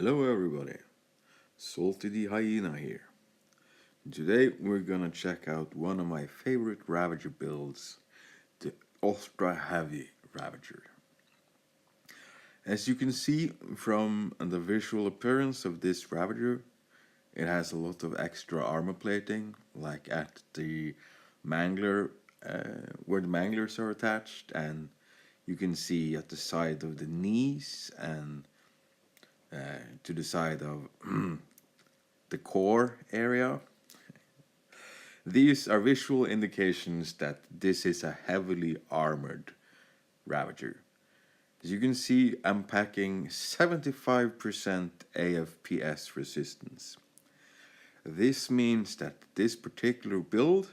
Hello everybody, Salty the Hyena here. Today we're gonna check out one of my favorite Ravager builds, the Ultra Heavy Ravager. As you can see from the visual appearance of this Ravager, it has a lot of extra armor plating, like at the mangler, where the manglers are attached, and you can see at the side of the knees and to the side of the core area. These are visual indications that this is a heavily armored Ravager. As you can see, I'm packing 75% AFPS resistance. This means that this particular build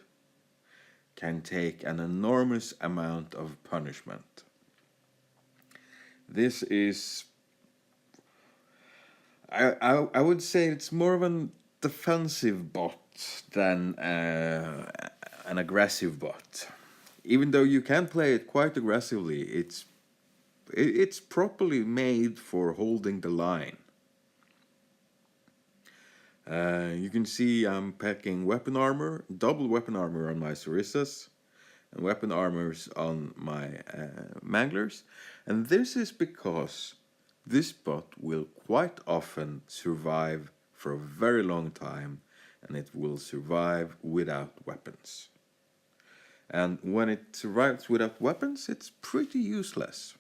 can take an enormous amount of punishment. This is I would say it's more of a defensive bot than an aggressive bot. Even though you can play it quite aggressively, it's properly made for holding the line. You can see I'm packing weapon armor, double weapon armor on my Sarissas, and weapon armors on my Manglers. And this is because this bot will quite often survive for a very long time, and it will survive without weapons. And when it survives without weapons, it's pretty useless.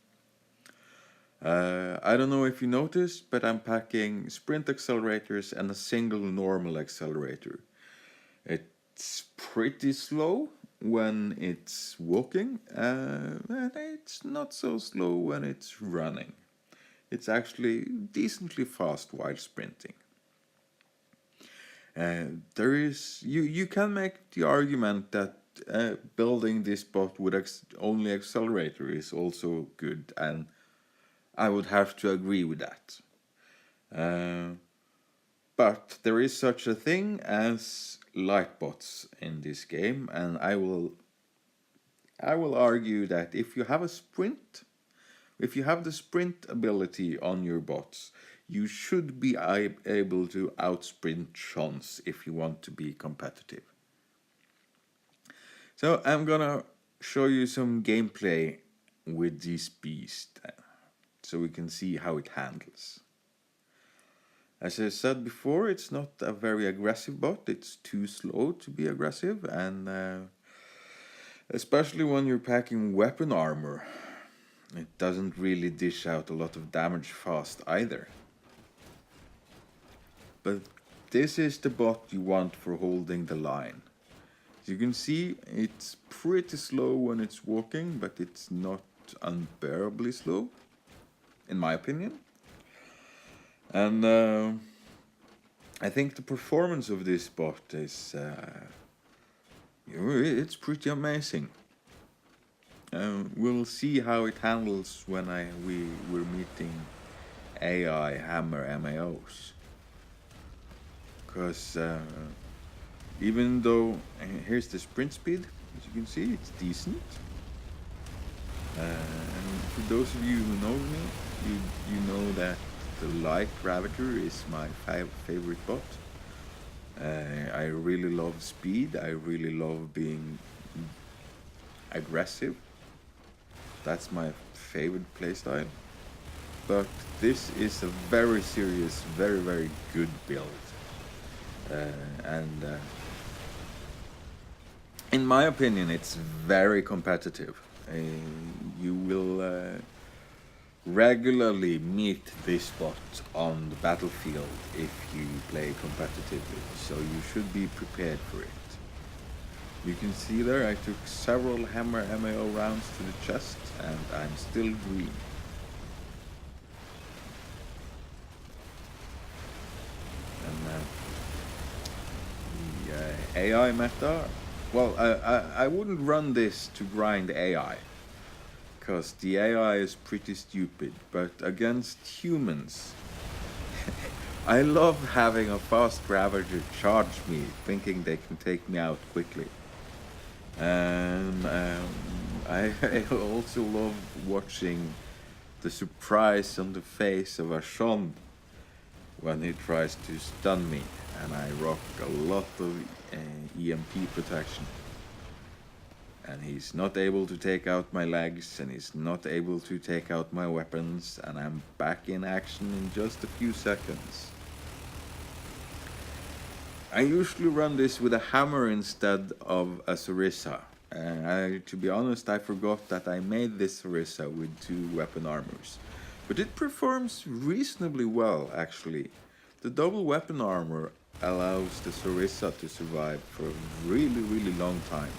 I don't know if you noticed, but I'm packing sprint accelerators and a single normal accelerator. It's pretty slow when it's walking, and it's not so slow when it's running. It's actually decently fast while sprinting. You can make the argument that building this bot with only accelerator is also good, and I would have to agree with that. But there is such a thing as light bots in this game, and I will argue that if you have the sprint ability on your bots, you should be able to outsprint chance if you want to be competitive. So I'm gonna show you some gameplay with this beast, so we can see how it handles. As I said before, it's not a very aggressive bot. It's too slow to be aggressive, and especially when you're packing weapon armor, it doesn't really dish out a lot of damage fast either. But this is the bot you want for holding the line. As you can see, it's pretty slow when it's walking, but it's not unbearably slow, in my opinion. And I think the performance of this bot is it's pretty amazing. We'll see how it handles when we're meeting AI Hammer MAOs. Because even though here's the sprint speed, as you can see, it's decent. And for those of you who know me, you know that the light Ravager is my favorite bot. I really love speed. I really love being aggressive. That's my favorite playstyle. But this is a very serious, very, very good build. And in my opinion, it's very competitive. You will regularly meet this bot on the battlefield if you play competitively, so you should be prepared for it. You can see there I took several Hammer MAO rounds to the chest, and I'm still green. And the AI meta, well, I wouldn't run this to grind AI, because the AI is pretty stupid, but against humans, I love having a fast Ravager charge me, thinking they can take me out quickly. And I also love watching the surprise on the face of Ashon when he tries to stun me, and I rock a lot of EMP protection. And he's not able to take out my legs, and he's not able to take out my weapons, and I'm back in action in just a few seconds. I usually run this with a hammer instead of a Sarissa. To be honest, I forgot that I made this Sarissa with 2 weapon armors. But it performs reasonably well, actually. The double weapon armor allows the Sarissa to survive for a really long time.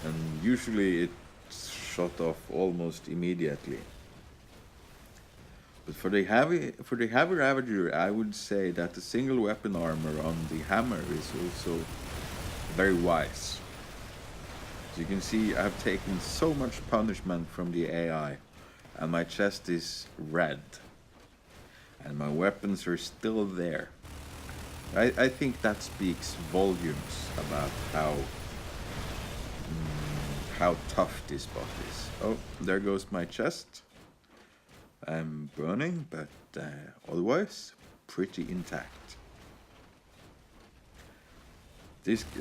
And usually it's shot off almost immediately. But for the heavy Ravager, I would say that the single weapon armor on the hammer is also very wise. As you can see, I've taken so much punishment from the AI, and my chest is red, and my weapons are still there. I think that speaks volumes about how tough this bot is. Oh, there goes my chest. I'm burning, but otherwise pretty intact.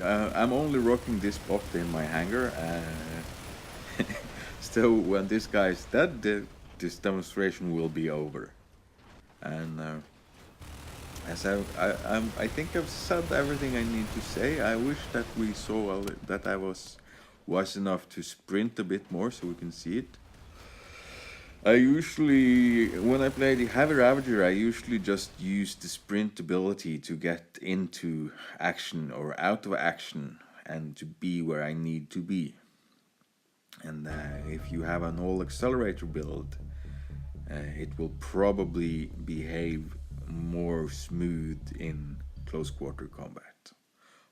I'm only rocking this bot in my hangar. So when this guy is dead, this demonstration will be over. And as I think I've said everything I need to say. I wish that we saw that I was wise enough to sprint a bit more so we can see it. I usually, when I play the Heavy Ravager, I usually just use the sprint ability to get into action or out of action and to be where I need to be. And if you have an all accelerator build, it will probably behave more smooth in close quarter combat.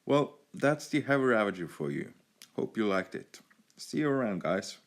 Well, that's the Heavy Ravager for you. Hope you liked it. See you around, guys.